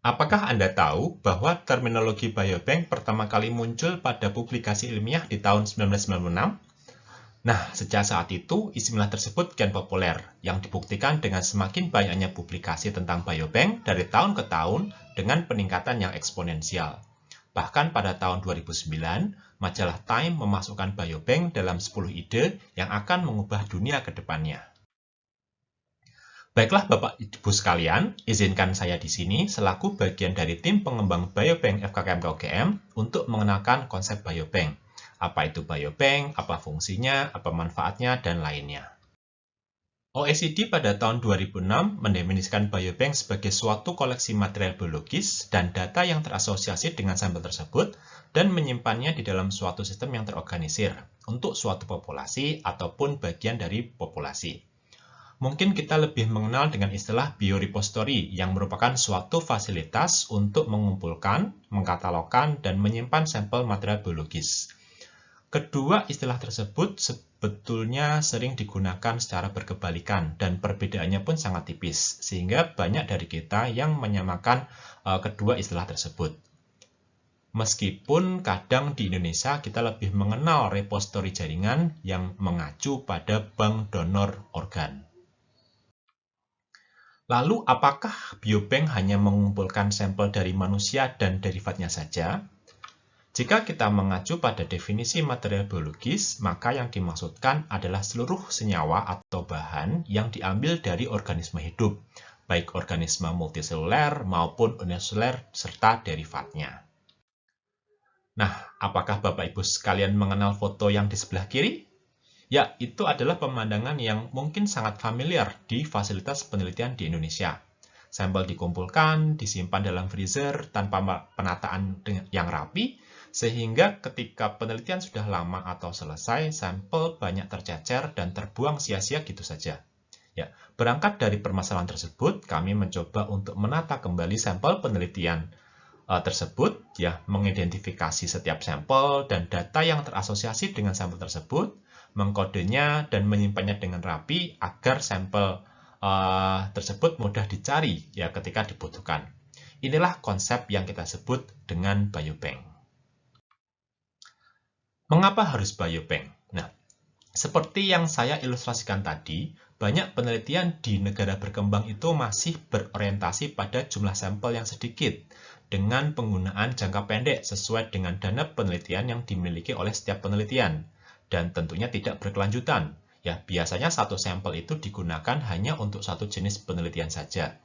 Apakah Anda tahu bahwa terminologi biobank pertama kali muncul pada publikasi ilmiah di tahun 1996? Nah, sejak saat itu, istilah tersebut kian populer, yang dibuktikan dengan semakin banyaknya publikasi tentang biobank dari tahun ke tahun dengan peningkatan yang eksponensial. Bahkan pada tahun 2009, majalah Time memasukkan biobank dalam 10 ide yang akan mengubah dunia ke depannya. Baiklah Bapak Ibu sekalian, izinkan saya di sini selaku bagian dari tim pengembang biobank FKKMK UGM untuk mengenalkan konsep biobank. Apa itu biobank, apa fungsinya, apa manfaatnya, dan lainnya. OECD pada tahun 2006 mendefinisikan biobank sebagai suatu koleksi material biologis dan data yang terasosiasi dengan sampel tersebut dan menyimpannya di dalam suatu sistem yang terorganisir untuk suatu populasi ataupun bagian dari populasi. Mungkin kita lebih mengenal dengan istilah biorepository yang merupakan suatu fasilitas untuk mengumpulkan, mengkatalogkan, dan menyimpan sampel material biologis. Kedua istilah tersebut sebetulnya sering digunakan secara berkebalikan dan perbedaannya pun sangat tipis, sehingga banyak dari kita yang menyamakan kedua istilah tersebut. Meskipun kadang di Indonesia kita lebih mengenal repositori jaringan yang mengacu pada bank donor organ. Lalu, apakah biobank hanya mengumpulkan sampel dari manusia dan derivatnya saja? Jika kita mengacu pada definisi material biologis, maka yang dimaksudkan adalah seluruh senyawa atau bahan yang diambil dari organisme hidup, baik organisme multiseluler maupun uniseluler serta derivatnya. Nah, apakah Bapak Ibu sekalian mengenal foto yang di sebelah kiri? Ya, itu adalah pemandangan yang mungkin sangat familiar di fasilitas penelitian di Indonesia. Sampel dikumpulkan, disimpan dalam freezer tanpa penataan yang rapi, sehingga ketika penelitian sudah lama atau selesai, sampel banyak tercecer dan terbuang sia-sia gitu saja. Ya, berangkat dari permasalahan tersebut, kami mencoba untuk menata kembali sampel penelitian tersebut, ya, mengidentifikasi setiap sampel dan data yang terasosiasi dengan sampel tersebut, mengkodenya dan menyimpannya dengan rapi agar sampel tersebut mudah dicari ya ketika dibutuhkan. Inilah konsep yang kita sebut dengan biobank. Mengapa harus biobank? Nah, seperti yang saya ilustrasikan tadi, banyak penelitian di negara berkembang itu masih berorientasi pada jumlah sampel yang sedikit dengan penggunaan jangka pendek sesuai dengan dana penelitian yang dimiliki oleh setiap penelitian dan tentunya tidak berkelanjutan. Ya, biasanya satu sampel itu digunakan hanya untuk satu jenis penelitian saja.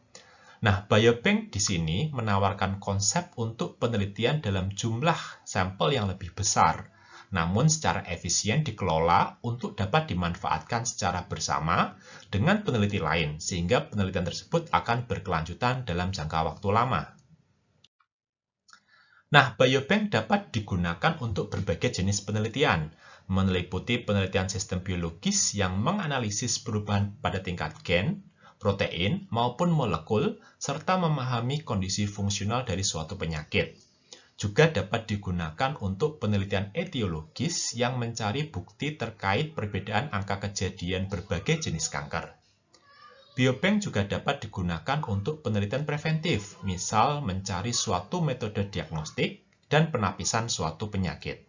Nah, biobank di sini menawarkan konsep untuk penelitian dalam jumlah sampel yang lebih besar, namun secara efisien dikelola untuk dapat dimanfaatkan secara bersama dengan peneliti lain, sehingga penelitian tersebut akan berkelanjutan dalam jangka waktu lama. Nah, biobank dapat digunakan untuk berbagai jenis penelitian, meliputi penelitian sistem biologis yang menganalisis perubahan pada tingkat gen, protein, maupun molekul, serta memahami kondisi fungsional dari suatu penyakit. Juga dapat digunakan untuk penelitian etiologis yang mencari bukti terkait perbedaan angka kejadian berbagai jenis kanker. Biobank juga dapat digunakan untuk penelitian preventif, misal mencari suatu metode diagnostik dan penapisan suatu penyakit.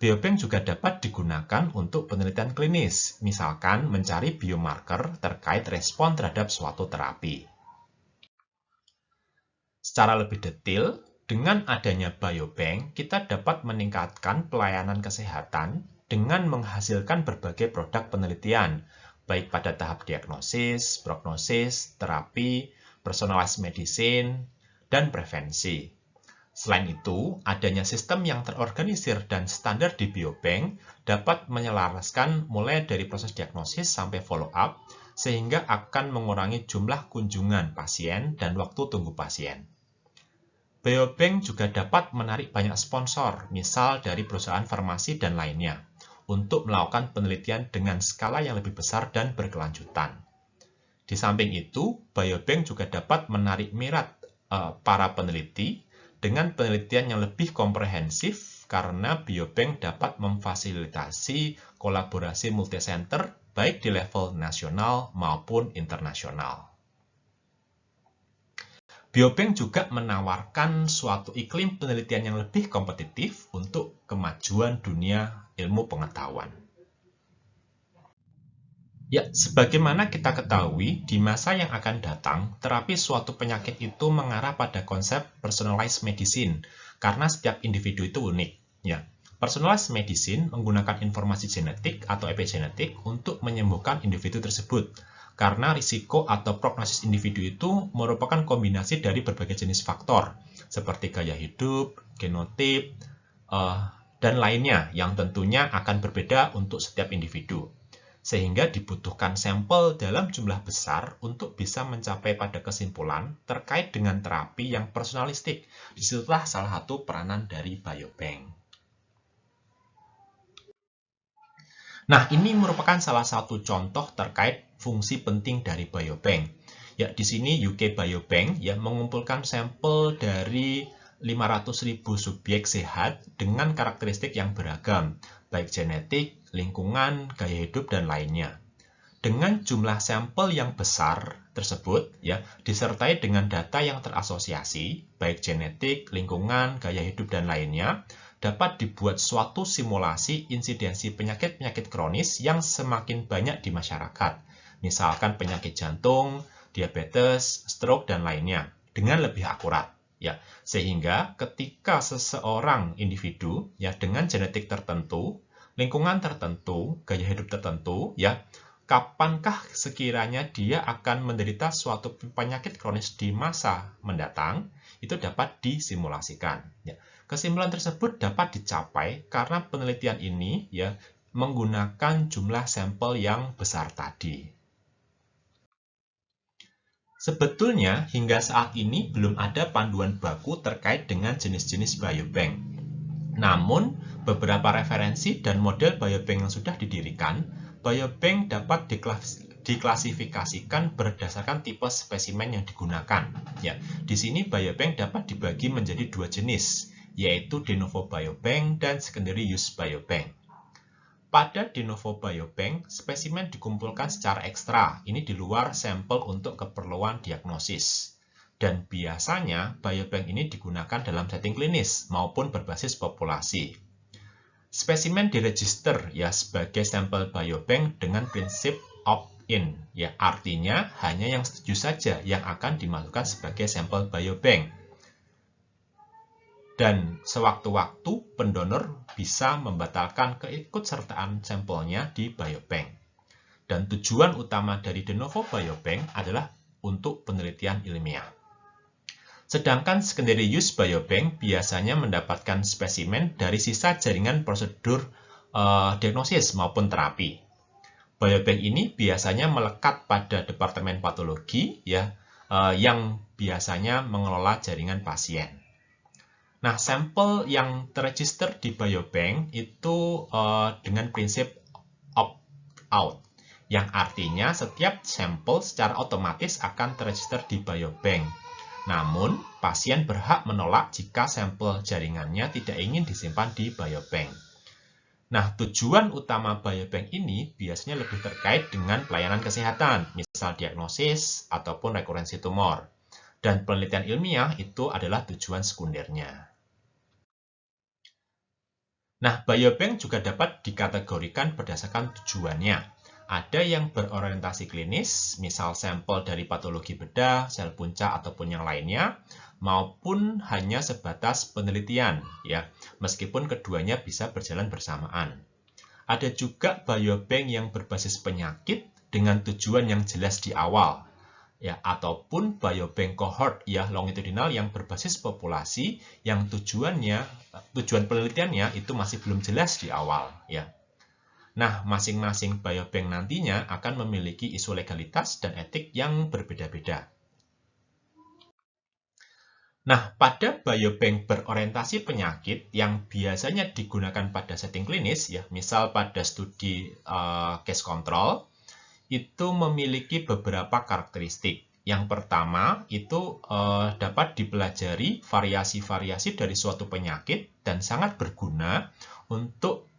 Biobank juga dapat digunakan untuk penelitian klinis, misalkan mencari biomarker terkait respon terhadap suatu terapi. Secara lebih detail, dengan adanya biobank, kita dapat meningkatkan pelayanan kesehatan dengan menghasilkan berbagai produk penelitian, baik pada tahap diagnosis, prognosis, terapi, personalized medicine, dan prevensi. Selain itu, adanya sistem yang terorganisir dan standar di biobank dapat menyelaraskan mulai dari proses diagnosis sampai follow-up, sehingga akan mengurangi jumlah kunjungan pasien dan waktu tunggu pasien. Biobank juga dapat menarik banyak sponsor, misal dari perusahaan farmasi dan lainnya, untuk melakukan penelitian dengan skala yang lebih besar dan berkelanjutan. Di samping itu, biobank juga dapat menarik minat para peneliti dengan penelitian yang lebih komprehensif karena biobank dapat memfasilitasi kolaborasi multicenter baik di level nasional maupun internasional. Biobank juga menawarkan suatu iklim penelitian yang lebih kompetitif untuk kemajuan dunia ilmu pengetahuan. Ya, sebagaimana kita ketahui, di masa yang akan datang, terapi suatu penyakit itu mengarah pada konsep personalized medicine, karena setiap individu itu unik. Ya, personalized medicine menggunakan informasi genetik atau epigenetik untuk menyembuhkan individu tersebut, karena risiko atau prognosis individu itu merupakan kombinasi dari berbagai jenis faktor, seperti gaya hidup, genotip, dan lainnya yang tentunya akan berbeda untuk setiap individu. Sehingga dibutuhkan sampel dalam jumlah besar untuk bisa mencapai pada kesimpulan terkait dengan terapi yang personalistik. Disitulah salah satu peranan dari biobank. Nah, ini merupakan salah satu contoh terkait fungsi penting dari biobank. Ya, di sini UK Biobank ya mengumpulkan sampel dari 500.000 subjek sehat dengan karakteristik yang beragam, baik genetik, lingkungan, gaya hidup, dan lainnya. Dengan jumlah sampel yang besar tersebut, ya, disertai dengan data yang terasosiasi, baik genetik, lingkungan, gaya hidup, dan lainnya, dapat dibuat suatu simulasi insidensi penyakit-penyakit kronis yang semakin banyak di masyarakat, misalkan penyakit jantung, diabetes, stroke, dan lainnya, dengan lebih akurat. Ya, sehingga ketika seseorang individu ya dengan genetik tertentu, lingkungan tertentu, gaya hidup tertentu, ya, kapankah sekiranya dia akan menderita suatu penyakit kronis di masa mendatang, itu dapat disimulasikan. Ya. Kesimpulan tersebut dapat dicapai karena penelitian ini ya menggunakan jumlah sampel yang besar tadi. Sebetulnya, hingga saat ini belum ada panduan baku terkait dengan jenis-jenis biobank. Namun, beberapa referensi dan model biobank yang sudah didirikan, biobank dapat diklasifikasikan berdasarkan tipe spesimen yang digunakan. Ya, di sini biobank dapat dibagi menjadi dua jenis, yaitu de novo biobank dan secondary use biobank. Pada de novo biobank, spesimen dikumpulkan secara ekstra, ini di luar sampel untuk keperluan diagnosis. Dan biasanya, biobank ini digunakan dalam setting klinis maupun berbasis populasi. Spesimen diregister ya sebagai sampel biobank dengan prinsip opt-in, ya artinya hanya yang setuju saja yang akan dimasukkan sebagai sampel biobank. Dan sewaktu-waktu pendonor bisa membatalkan keikutsertaan sampelnya di biobank. Dan tujuan utama dari de novo biobank adalah untuk penelitian ilmiah. Sedangkan secondary use biobank biasanya mendapatkan spesimen dari sisa jaringan prosedur diagnosis maupun terapi. Biobank ini biasanya melekat pada departemen patologi ya, yang biasanya mengelola jaringan pasien. Nah, sampel yang terregister di biobank itu dengan prinsip opt-out, yang artinya setiap sampel secara otomatis akan terregister di biobank. Namun, pasien berhak menolak jika sampel jaringannya tidak ingin disimpan di biobank. Nah, tujuan utama biobank ini biasanya lebih terkait dengan pelayanan kesehatan, misal diagnosis ataupun rekurensi tumor. Dan penelitian ilmiah itu adalah tujuan sekundernya. Nah, biobank juga dapat dikategorikan berdasarkan tujuannya. Ada yang berorientasi klinis, misal sampel dari patologi bedah, sel punca, ataupun yang lainnya, maupun hanya sebatas penelitian, ya, meskipun keduanya bisa berjalan bersamaan. Ada juga biobank yang berbasis penyakit dengan tujuan yang jelas di awal, ya, ataupun biobank cohort ya longitudinal yang berbasis populasi yang tujuan penelitiannya itu masih belum jelas di awal, ya. Nah, masing-masing biobank nantinya akan memiliki isu legalitas dan etik yang berbeda-beda. Nah, pada biobank berorientasi penyakit yang biasanya digunakan pada setting klinis, ya, misal pada studi case control, itu memiliki beberapa karakteristik. Yang pertama, itu dapat dipelajari variasi-variasi dari suatu penyakit dan sangat berguna untuk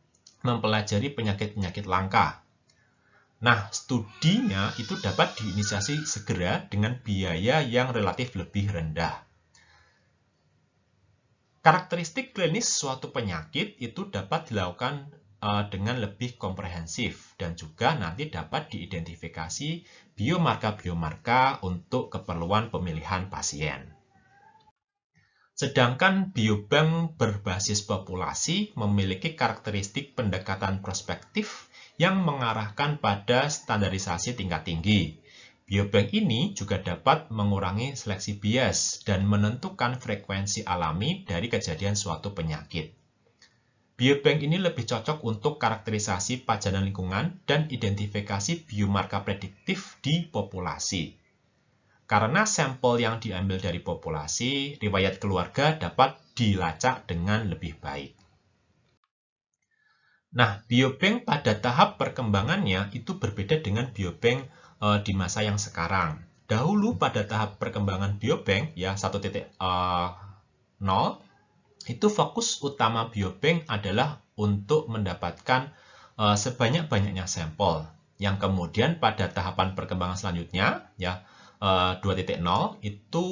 mempelajari penyakit-penyakit langka. Nah, studinya itu dapat diinisiasi segera dengan biaya yang relatif lebih rendah. Karakteristik klinis suatu penyakit itu dapat dilakukan dengan lebih komprehensif dan juga nanti dapat diidentifikasi biomarka-biomarka untuk keperluan pemilihan pasien. Sedangkan biobank berbasis populasi memiliki karakteristik pendekatan prospektif yang mengarahkan pada standarisasi tingkat tinggi. Biobank ini juga dapat mengurangi seleksi bias dan menentukan frekuensi alami dari kejadian suatu penyakit. Biobank ini lebih cocok untuk karakterisasi pajanan lingkungan dan identifikasi biomarka prediktif di populasi. Karena sampel yang diambil dari populasi, riwayat keluarga dapat dilacak dengan lebih baik. Nah, biobank pada tahap perkembangannya itu berbeda dengan biobank di masa yang sekarang. Dahulu pada tahap perkembangan biobank ya 1.0 itu fokus utama biobank adalah untuk mendapatkan sebanyak-banyaknya sampel. Yang kemudian pada tahapan perkembangan selanjutnya ya 2.0 itu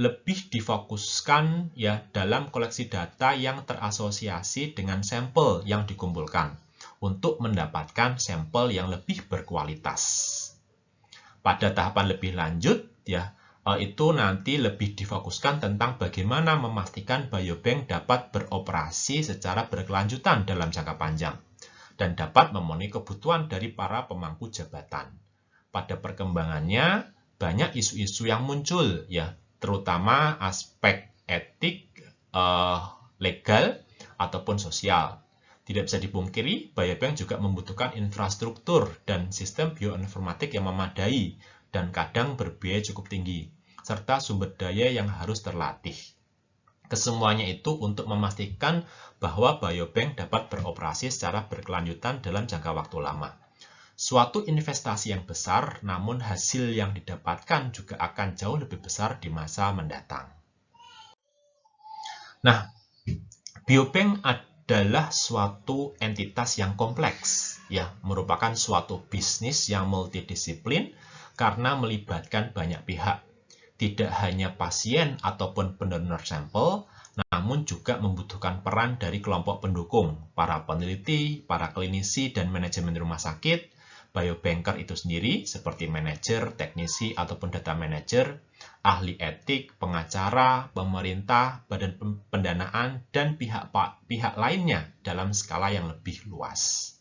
lebih difokuskan ya dalam koleksi data yang terasosiasi dengan sampel yang dikumpulkan untuk mendapatkan sampel yang lebih berkualitas. Pada tahapan lebih lanjut ya itu nanti lebih difokuskan tentang bagaimana memastikan biobank dapat beroperasi secara berkelanjutan dalam jangka panjang dan dapat memenuhi kebutuhan dari para pemangku jabatan. Pada perkembangannya banyak isu-isu yang muncul ya, terutama aspek etik, legal ataupun sosial. Tidak bisa dipungkiri, biobank juga membutuhkan infrastruktur dan sistem bioinformatik yang memadai dan kadang berbiaya cukup tinggi, serta sumber daya yang harus terlatih. Kesemuanya itu untuk memastikan bahwa biobank dapat beroperasi secara berkelanjutan dalam jangka waktu lama. Suatu investasi yang besar, namun hasil yang didapatkan juga akan jauh lebih besar di masa mendatang. Nah, biobank adalah suatu entitas yang kompleks, ya, merupakan suatu bisnis yang multidisiplin karena melibatkan banyak pihak. Tidak hanya pasien ataupun pendonor sampel, namun juga membutuhkan peran dari kelompok pendukung, para peneliti, para klinisi, dan manajemen rumah sakit, biobanker itu sendiri seperti manajer, teknisi, ataupun data manager, ahli etik, pengacara, pemerintah, badan pendanaan, dan pihak lainnya dalam skala yang lebih luas.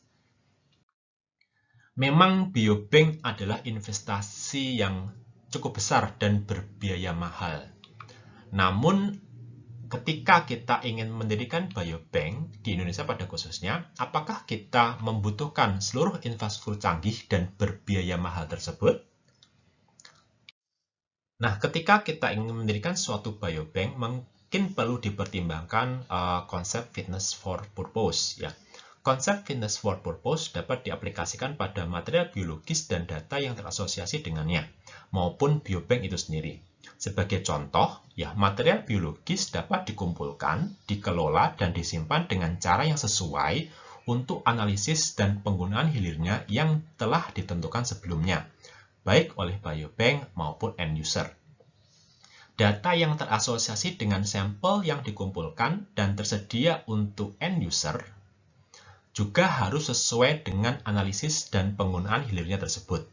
Memang biobank adalah investasi yang cukup besar dan berbiaya mahal. Namun, ketika kita ingin mendirikan biobank di Indonesia pada khususnya, apakah kita membutuhkan seluruh infrastruktur canggih dan berbiaya mahal tersebut? Nah, ketika kita ingin mendirikan suatu biobank, mungkin perlu dipertimbangkan konsep fitness for purpose. Ya. Konsep fitness for purpose dapat diaplikasikan pada material biologis dan data yang terasosiasi dengannya, maupun biobank itu sendiri. Sebagai contoh, ya material biologis dapat dikumpulkan, dikelola, dan disimpan dengan cara yang sesuai untuk analisis dan penggunaan hilirnya yang telah ditentukan sebelumnya, baik oleh biobank maupun end user. Data yang terasosiasi dengan sampel yang dikumpulkan dan tersedia untuk end user juga harus sesuai dengan analisis dan penggunaan hilirnya tersebut.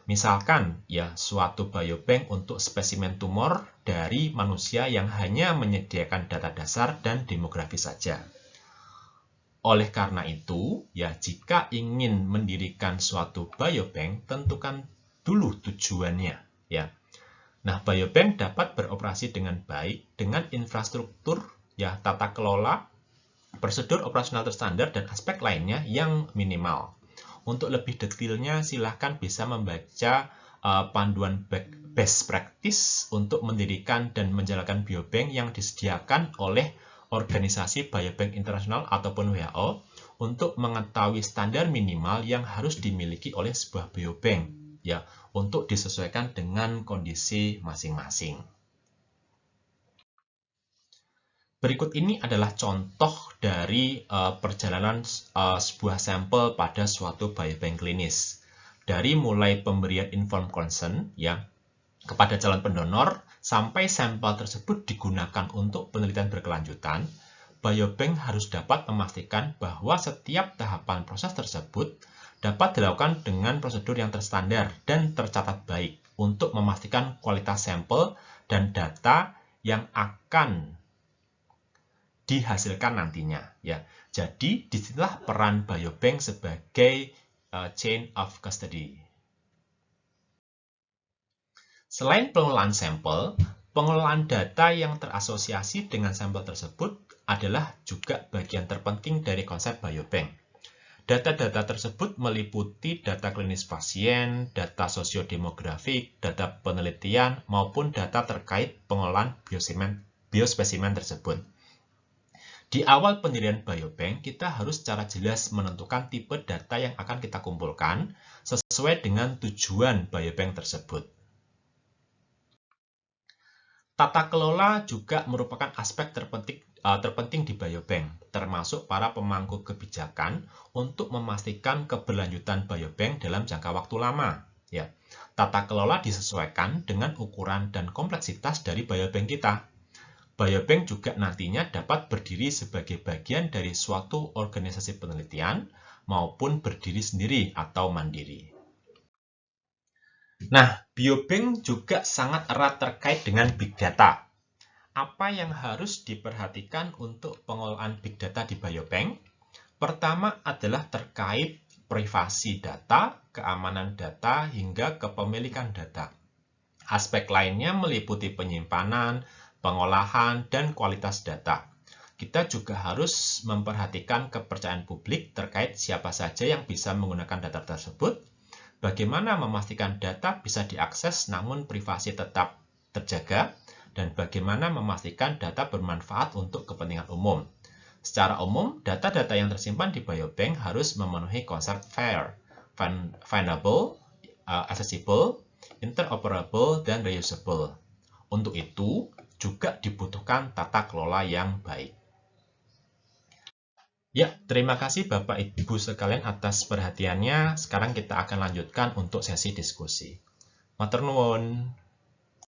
Misalkan, ya suatu biobank untuk spesimen tumor dari manusia yang hanya menyediakan data dasar dan demografi saja. Oleh karena itu, ya jika ingin mendirikan suatu biobank, tentukan dulu tujuannya, ya. Nah, biobank dapat beroperasi dengan baik dengan infrastruktur, ya tata kelola, prosedur operasional terstandar, dan aspek lainnya yang minimal. Untuk lebih detailnya, silahkan bisa membaca panduan best practice untuk mendirikan dan menjalankan biobank yang disediakan oleh organisasi biobank internasional ataupun WHO untuk mengetahui standar minimal yang harus dimiliki oleh sebuah biobank, ya, untuk disesuaikan dengan kondisi masing-masing. Berikut ini adalah contoh dari perjalanan sebuah sampel pada suatu biobank klinis. dari mulai pemberian informed consent ya kepada calon pendonor sampai sampel tersebut digunakan untuk penelitian berkelanjutan, biobank harus dapat memastikan bahwa setiap tahapan proses tersebut dapat dilakukan dengan prosedur yang terstandar dan tercatat baik untuk memastikan kualitas sampel dan data yang akan dihasilkan nantinya ya. Jadi disinilah peran biobank sebagai chain of custody. Selain pengelolaan sampel, pengelolaan data yang terasosiasi dengan sampel tersebut adalah juga bagian terpenting dari konsep biobank. Data-data tersebut meliputi data klinis pasien, data sosiodemografik, data penelitian, maupun data terkait pengelolaan biospesimen tersebut. Di awal pendirian biobank, kita harus secara jelas menentukan tipe data yang akan kita kumpulkan sesuai dengan tujuan biobank tersebut. Tata kelola juga merupakan aspek terpenting di biobank, termasuk para pemangku kebijakan untuk memastikan keberlanjutan biobank dalam jangka waktu lama. Ya, tata kelola disesuaikan dengan ukuran dan kompleksitas dari biobank kita. Biobank juga nantinya dapat berdiri sebagai bagian dari suatu organisasi penelitian maupun berdiri sendiri atau mandiri. Nah, biobank juga sangat erat terkait dengan big data. Apa yang harus diperhatikan untuk pengelolaan big data di biobank? Pertama adalah terkait privasi data, keamanan data, hingga kepemilikan data. Aspek lainnya meliputi penyimpanan, pengolahan, dan kualitas data. Kita juga harus memperhatikan kepercayaan publik terkait siapa saja yang bisa menggunakan data tersebut, bagaimana memastikan data bisa diakses namun privasi tetap terjaga, dan bagaimana memastikan data bermanfaat untuk kepentingan umum. Secara umum, data-data yang tersimpan di biobank harus memenuhi konsep fair, findable, accessible, interoperable, dan reusable. Untuk itu, juga dibutuhkan tata kelola yang baik. Ya, terima kasih Bapak Ibu sekalian atas perhatiannya. Sekarang kita akan lanjutkan untuk sesi diskusi. Matur nuwun.